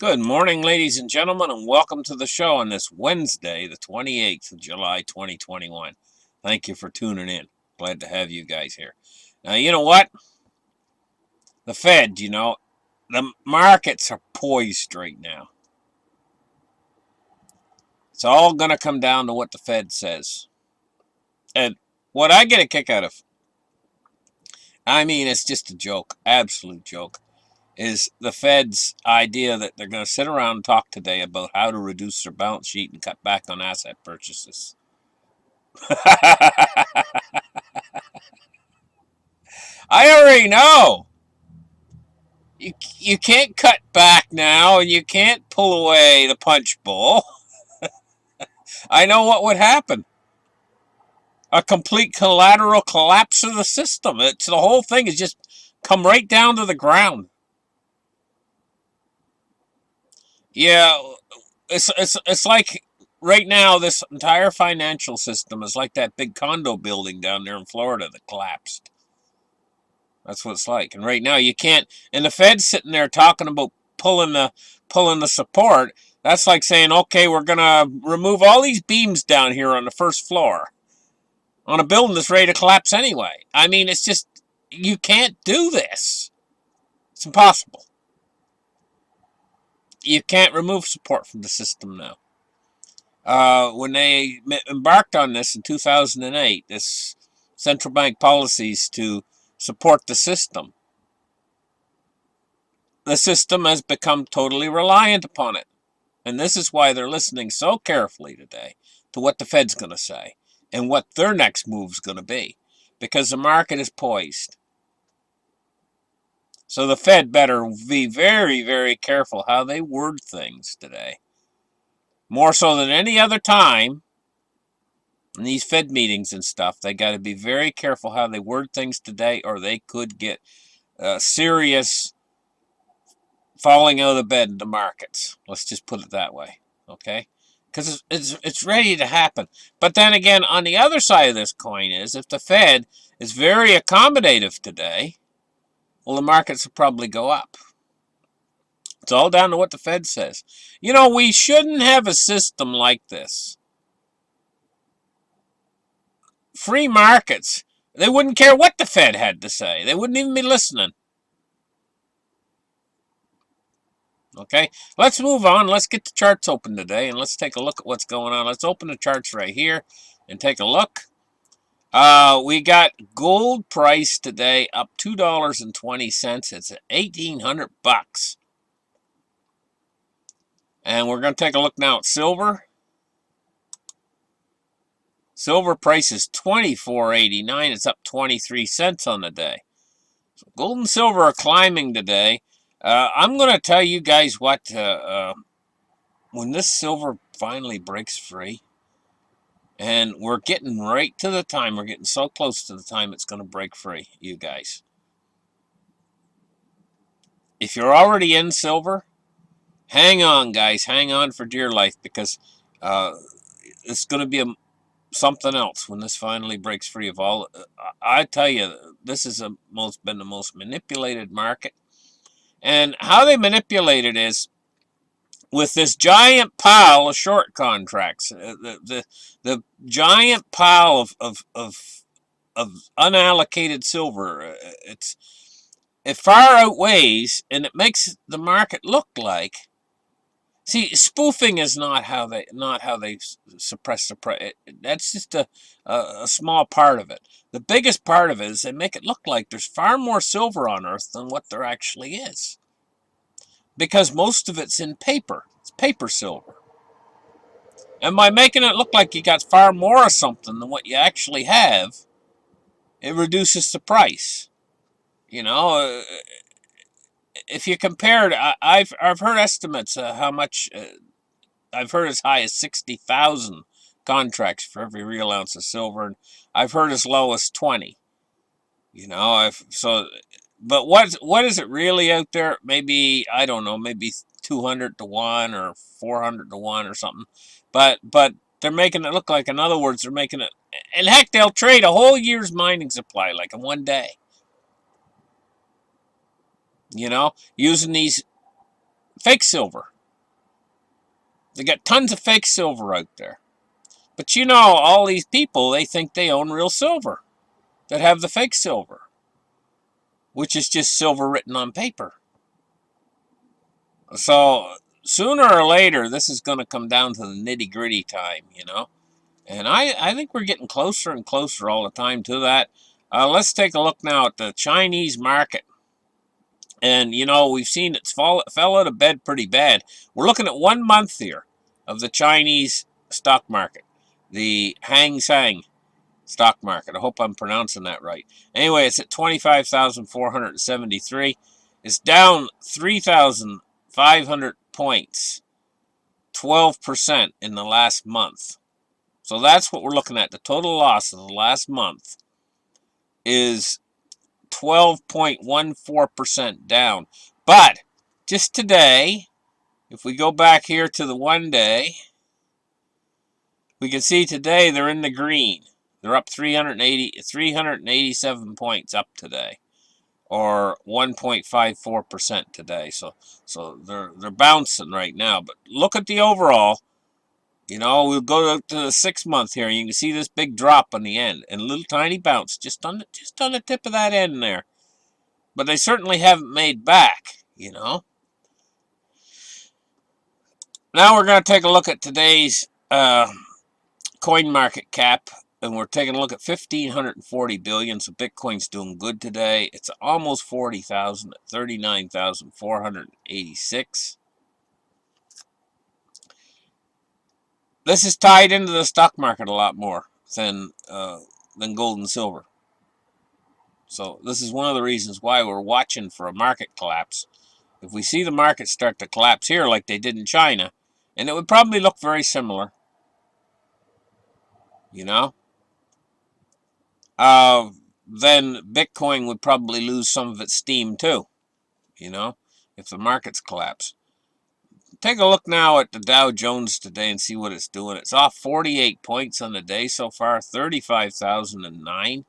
Good morning, ladies and gentlemen, and welcome to the show on this Wednesday, the 28th of July, 2021. Thank you for tuning in. Glad to have you guys here. Now, you know what? The Fed, the markets are poised right now. It's all going to come down to what the Fed says. And what I get a kick out of, it's just a joke, absolute joke, is the Fed's idea that they're going to sit around and talk today about how to reduce their balance sheet and cut back on asset purchases. I already know. You can't cut back now, and you can't pull away the punch bowl. I know what would happen. A complete collateral collapse of the system. The whole thing is just come right down to the ground. Yeah, it's like right now this entire financial system is like that big condo building down there in Florida that collapsed. That's what it's like. And right now you can't. And the Fed's sitting there talking about pulling the support. That's like saying, okay, we're gonna remove all these beams down here on the first floor on a building that's ready to collapse anyway. It's just you can't do this. It's impossible. You can't remove support from the system now. When they embarked on this in 2008, this central bank policies to support the system has become totally reliant upon it. And this is why they're listening so carefully today to what the Fed's going to say and what their next move's going to be, because the market is poised. So the Fed better be very, very careful how they word things today. More so than any other time in these Fed meetings and stuff, they got to be very careful how they word things today, or they could get serious falling out of the bed in the markets. Let's just put it that way, okay? Because it's ready to happen. But then again, on the other side of this coin is, if the Fed is very accommodative today, well, the markets will probably go up. It's all down to what the Fed says. We shouldn't have a system like this. Free markets, they wouldn't care what the Fed had to say. They wouldn't even be listening. Okay, let's move on. Let's get the charts open today, and let's take a look at what's going on. Let's open the charts right here and take a look. We got gold price today up $2.20. It's at $1,800. And we're going to take a look now at silver. Silver price is $24.89. It's up 23 cents on the day. So gold and silver are climbing today. I'm going to tell you guys what, when this silver finally breaks free, and we're getting right to the time, we're getting so close to the time it's going to break free, you guys. If you're already in silver, hang on, guys. Hang on for dear life, because it's going to be something else when this finally breaks free of all. I tell you, this has been the most manipulated market. And how they manipulate it is with this giant pile of short contracts, the giant pile of unallocated silver. It far outweighs, and it makes the market look like. See, spoofing is not how they suppress the price. That's just a small part of it. The biggest part of it is they make it look like there's far more silver on Earth than what there actually is, because most of it's in paper. It's paper silver. And by making it look like you got far more of something than what you actually have, it reduces the price. If you compared, I've heard estimates how much. I've heard as high as 60,000 contracts for every real ounce of silver, and I've heard as low as 20. But what is it really out there? Maybe, I don't know, maybe 200 to 1 or 400 to 1 or something. But they're making it look like, in other words, they're making it, and heck, they'll trade a whole year's mining supply like in one day. Using these fake silver. They got tons of fake silver out there. But you know, all these people, they think they own real silver that have the fake silver, which is just silver written on paper. So sooner or later, this is going to come down to the nitty gritty time, you know. And I think we're getting closer and closer all the time to that. Let's take a look now at the Chinese market. And, you know, we've seen it fell out of bed pretty bad. We're looking at 1 month here of the Chinese stock market, the Hang Seng stock market. I hope I'm pronouncing that right. Anyway, it's at 25,473. It's down 3,500 points, 12% in the last month. So that's what we're looking at. The total loss of the last month is 12.14% down. But just today, if we go back here to the 1 day, we can see today they're in the green. They're up 387 points up today, or 1.54% today. So they're bouncing right now. But look at the overall. You know, we'll go to the 6 month here. You can see this big drop on the end and a little tiny bounce just on the tip of that end there. But they certainly haven't made back, you know. Now we're going to take a look at today's coin market cap, and we're taking a look at 1,540 billion. So Bitcoin's doing good today. It's almost 40,000 at 39,486. This is tied into the stock market a lot more than gold and silver. So this is one of the reasons why we're watching for a market collapse. If we see the market start to collapse here like they did in China, and it would probably look very similar, you know, then Bitcoin would probably lose some of its steam too, you know, if the markets collapse. Take a look now at the Dow Jones today and see what it's doing. It's off 48 points on the day so far, 35,009.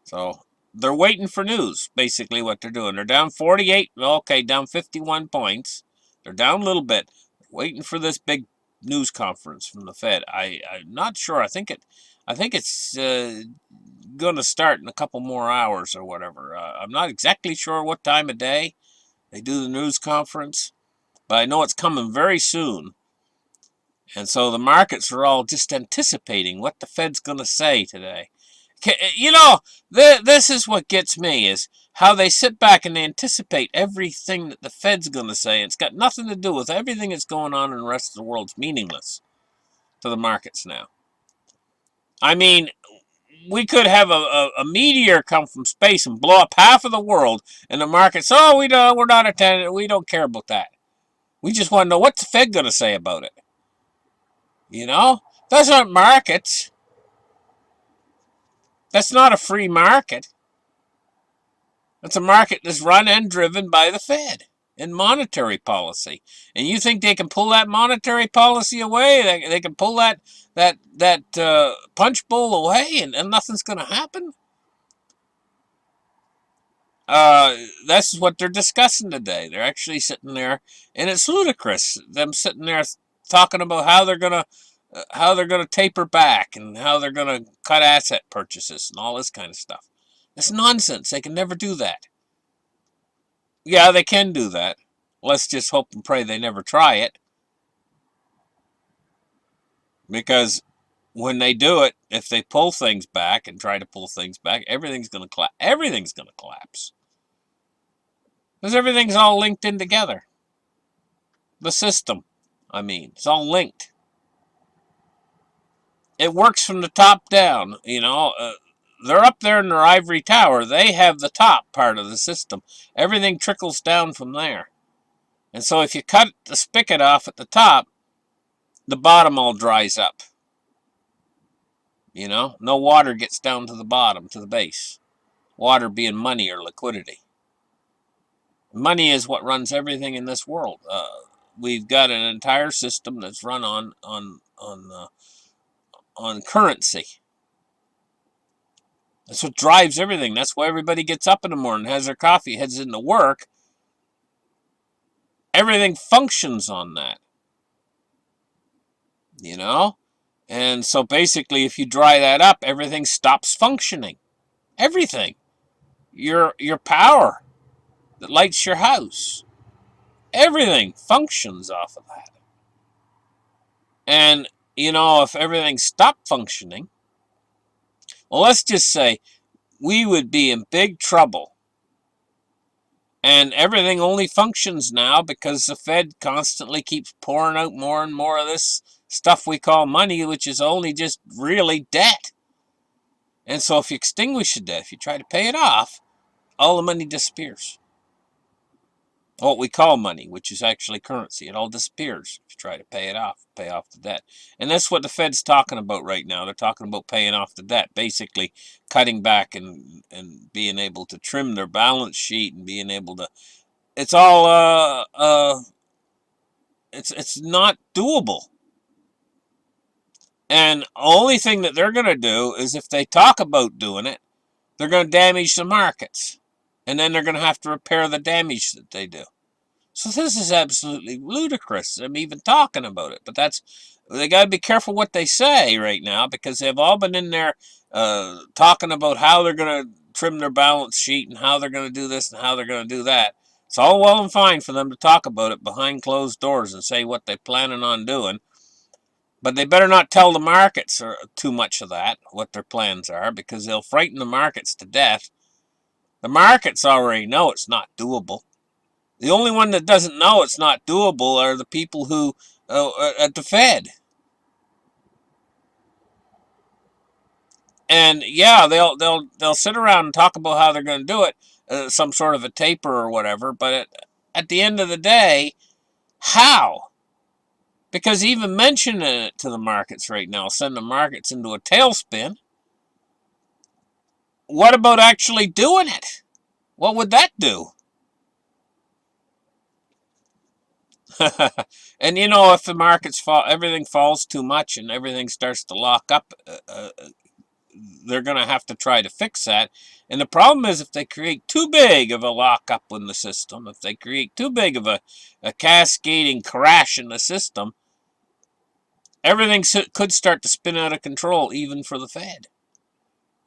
So they're waiting for news, basically what they're doing. They're down 48, okay, down 51 points. They're down a little bit, waiting for this big news conference from the Fed. I'm not sure. I think it's going to start in a couple more hours or whatever. I'm not exactly sure what time of day they do the news conference, but I know it's coming very soon. And so the markets are all just anticipating what the Fed's going to say today. You know, this is what gets me, is how they sit back and they anticipate everything that the Fed's going to say. It's got nothing to do with everything that's going on in the rest of the world. It's meaningless to the markets now. I mean, we could have a meteor come from space and blow up half of the world, and the markets, oh, we're not attending, we don't care about that. We just want to know what's the Fed going to say about it. You know, those aren't markets. That's not a free market. It's a market that's run and driven by the Fed and monetary policy. And you think they can pull that monetary policy away? They can pull that punch bowl away, and nothing's going to happen? That's what they're discussing today. They're actually sitting there, and it's ludicrous. Them sitting there talking about how they're gonna taper back and how they're gonna cut asset purchases and all this kind of stuff. It's nonsense. They can never do that. Yeah, they can do that. Let's just hope and pray they never try it, because when they do it, if they pull things back and try to pull things back, everything's gonna collapse. Everything's gonna collapse. Because everything's all linked in together. The system, I mean, it's all linked. It works from the top down, you know. They're up there in their ivory tower. They have the top part of the system. Everything trickles down from there. And so if you cut the spigot off at the top, the bottom all dries up. You know, no water gets down to the bottom, to the base. Water being money or liquidity. Money is what runs everything in this world. We've got an entire system that's run on currency. That's what drives everything. That's why everybody gets up in the morning, has their coffee, heads into work, Everything functions on that, you know? And so basically, if you dry that up, everything stops functioning. Everything. Your power that lights your house. Everything functions off of that. And, if everything stopped functioning, well, let's just say we would be in big trouble. And everything only functions now because the Fed constantly keeps pouring out more and more of this stuff we call money, which is only just really debt. And so if you extinguish the debt, if you try to pay it off, all the money disappears. What we call money, which is actually currency, it all disappears if you try to pay off the debt. And that's what the Fed's talking about right now. They're talking about paying off the debt, basically cutting back and being able to trim their balance sheet and being able to. It's all it's not doable. And the only thing that they're going to do is if they talk about doing it, they're going to damage the markets. And then they're going to have to repair the damage that they do. So this is absolutely ludicrous. I'm even talking about it. But they got to be careful what they say right now because they've all been in there talking about how they're going to trim their balance sheet and how they're going to do this and how they're going to do that. It's all well and fine for them to talk about it behind closed doors and say what they're planning on doing. But they better not tell the markets too much of that, what their plans are, because they'll frighten the markets to death. The markets already know it's not doable. The only one that doesn't know it's not doable are the people who at the Fed. And yeah, they'll sit around and talk about how they're going to do it, some sort of a taper or whatever. But at the end of the day, how? Because even mentioning it to the markets right now send the markets into a tailspin. What about actually doing it? What would that do? And if the markets fall, everything falls too much and everything starts to lock up, they're going to have to try to fix that. And the problem is if they create too big of a lockup in the system, if they create too big of a cascading crash in the system, everything could start to spin out of control, even for the Fed.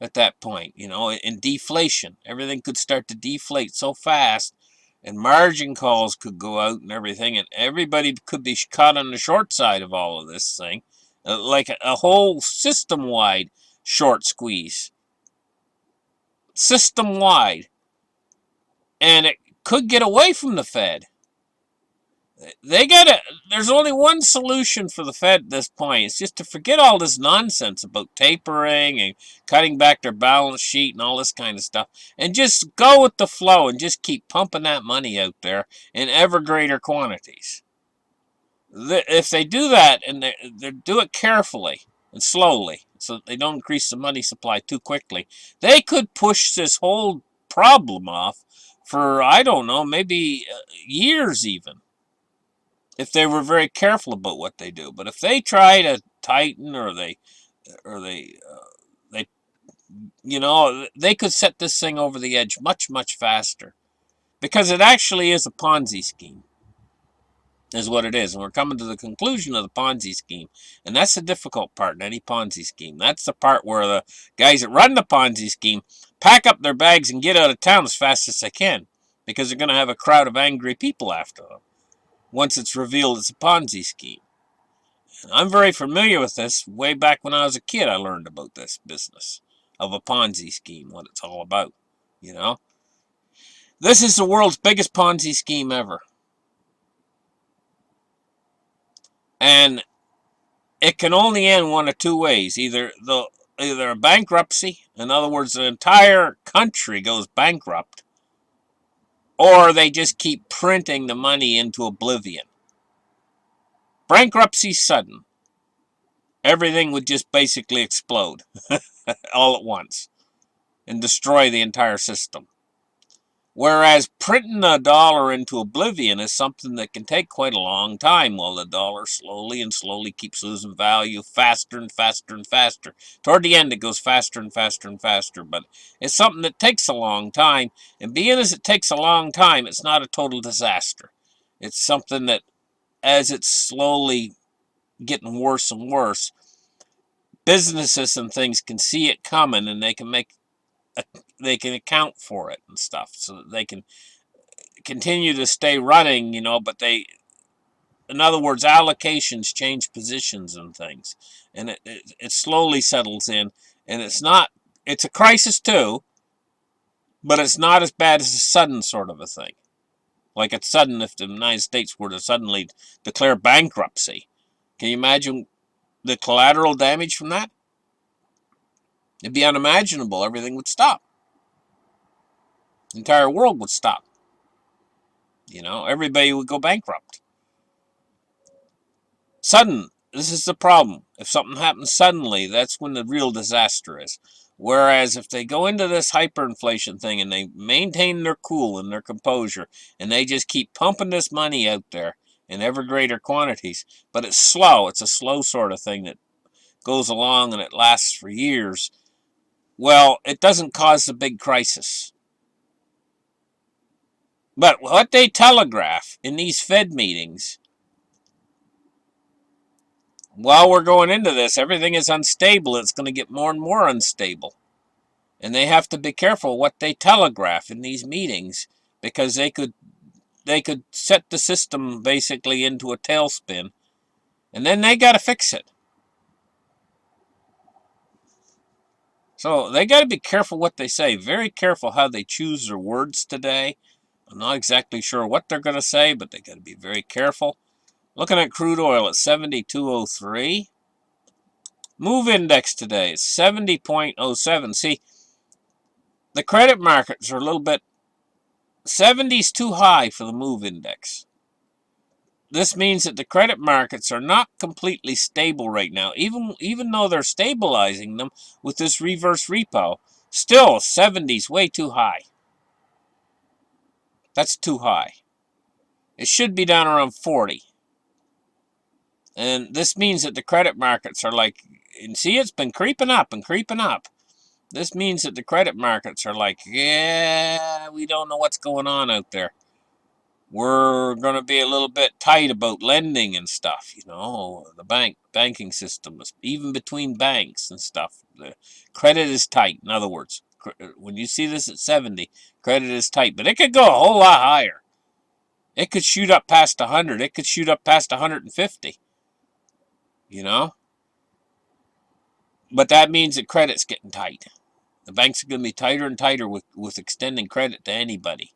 At that point, in deflation, everything could start to deflate so fast, and margin calls could go out and everything, and everybody could be caught on the short side of all of this thing, like a whole system-wide short squeeze. System-wide. And it could get away from the Fed. There's only one solution for the Fed at this point. It's just to forget all this nonsense about tapering and cutting back their balance sheet and all this kind of stuff. And just go with the flow and just keep pumping that money out there in ever greater quantities. If they do that and they do it carefully and slowly so that they don't increase the money supply too quickly, they could push this whole problem off for, I don't know, maybe years even, if they were very careful about what they do. But if they try to tighten or they they could set this thing over the edge much, much faster, because it actually is a Ponzi scheme, is what it is. And we're coming to the conclusion of the Ponzi scheme. And that's the difficult part in any Ponzi scheme. That's the part where the guys that run the Ponzi scheme pack up their bags and get out of town as fast as they can, because they're going to have a crowd of angry people after them once it's revealed it's a Ponzi scheme. And I'm very familiar with this. Way back when I was a kid, I learned about this business of a Ponzi scheme, what it's all about, you know. This is the world's biggest Ponzi scheme ever. And it can only end one of two ways. Either a bankruptcy, in other words, the entire country goes bankrupt, or they just keep printing the money into oblivion. Bankruptcy sudden. Everything would just basically explode all at once and destroy the entire system. Whereas printing a dollar into oblivion is something that can take quite a long time, while the dollar slowly and slowly keeps losing value faster and faster and faster. Toward the end, it goes faster and faster and faster, but it's something that takes a long time. And being as it takes a long time, it's not a total disaster. It's something that, as it's slowly getting worse and worse, businesses and things can see it coming, and they can account for it and stuff, so that they can continue to stay running, but in other words, allocations change positions and things, and it slowly settles in, and it's a crisis too, but it's not as bad as a sudden sort of a thing. Like it's sudden if the United States were to suddenly declare bankruptcy. Can you imagine the collateral damage from that? It'd be unimaginable. Everything would stop. The entire world would stop. Everybody would go bankrupt. Sudden. This is the problem. If something happens suddenly, that's when the real disaster is. Whereas if they go into this hyperinflation thing and they maintain their cool and their composure, and they just keep pumping this money out there in ever greater quantities, but it's slow. It's a slow sort of thing that goes along and it lasts for years. Well, it doesn't cause a big crisis. But what they telegraph in these Fed meetings, while we're going into this, everything is unstable. It's going to get more and more unstable. And they have to be careful what they telegraph in these meetings, because they could set the system basically into a tailspin, and then they got to fix it. So they got to be careful what they say. Very careful how they choose their words today. I'm not exactly sure what they're going to say, but they got to be very careful. Looking at crude oil at 72.03. Move index today is 70.07. See, the credit markets are a little bit... 70's too high for the move index. This means that the credit markets are not completely stable right now. Even though they're stabilizing them with this reverse repo, still 70's way too high. That's too high. It should be down around 40. And this means that the credit markets are like... And see, it's been creeping up and creeping up. This means that the credit markets are like, yeah, we don't know what's going on out there. We're going to be a little bit tight about lending and stuff, the banking system, even between banks and stuff. The credit is tight. In other words, when you see this at 70, credit is tight, but it could go a whole lot higher. It could shoot up past 100. It could shoot up past 150, But that means that credit's getting tight. The banks are going to be tighter and tighter with extending credit to anybody.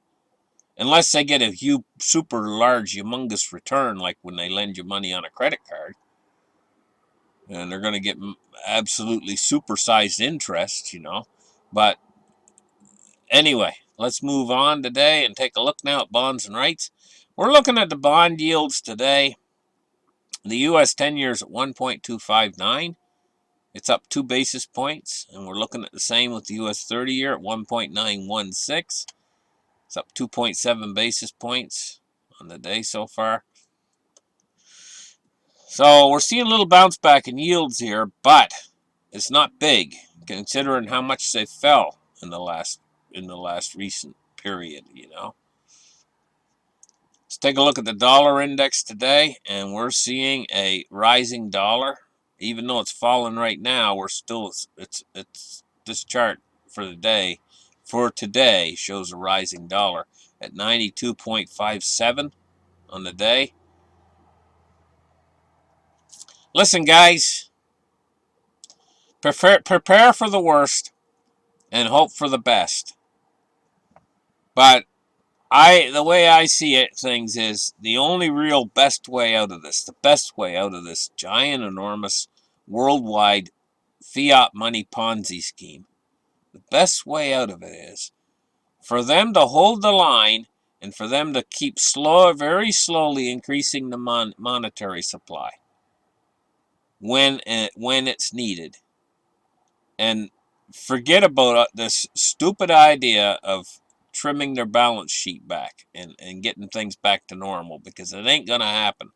Unless they get a huge, super large, humongous return, like when they lend you money on a credit card. And they're going to get absolutely supersized interest, But anyway, let's move on today and take a look now at bonds and rates. We're looking at the bond yields today. The U.S. 10 years at 1.259. It's up 2 basis points, and we're looking at the same with the U.S. 30-year at 1.916. It's up 2.7 basis points on the day so far. So we're seeing a little bounce back in yields here, but it's not big considering how much they fell in the last recent period, Let's take a look at the dollar index today, and we're seeing a rising dollar. Even though it's falling right now, we're still it's this chart for today shows a rising dollar at 92.57 on the day. Listen, guys, prepare for the worst and hope for the best. But the way I see it, things is the only real best way out of this, the best way out of this giant, enormous, worldwide fiat money Ponzi scheme, the best way out of it is for them to hold the line and for them to keep very slowly increasing the monetary supply when it's needed. And forget about this stupid idea of trimming their balance sheet back and getting things back to normal, because it ain't going to happen.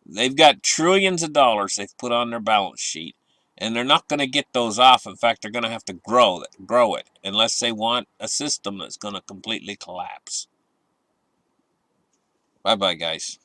They've got trillions of dollars they've put on their balance sheet, and they're not going to get those off. In fact, they're going to have to grow it unless they want a system that's going to completely collapse. Bye-bye, guys.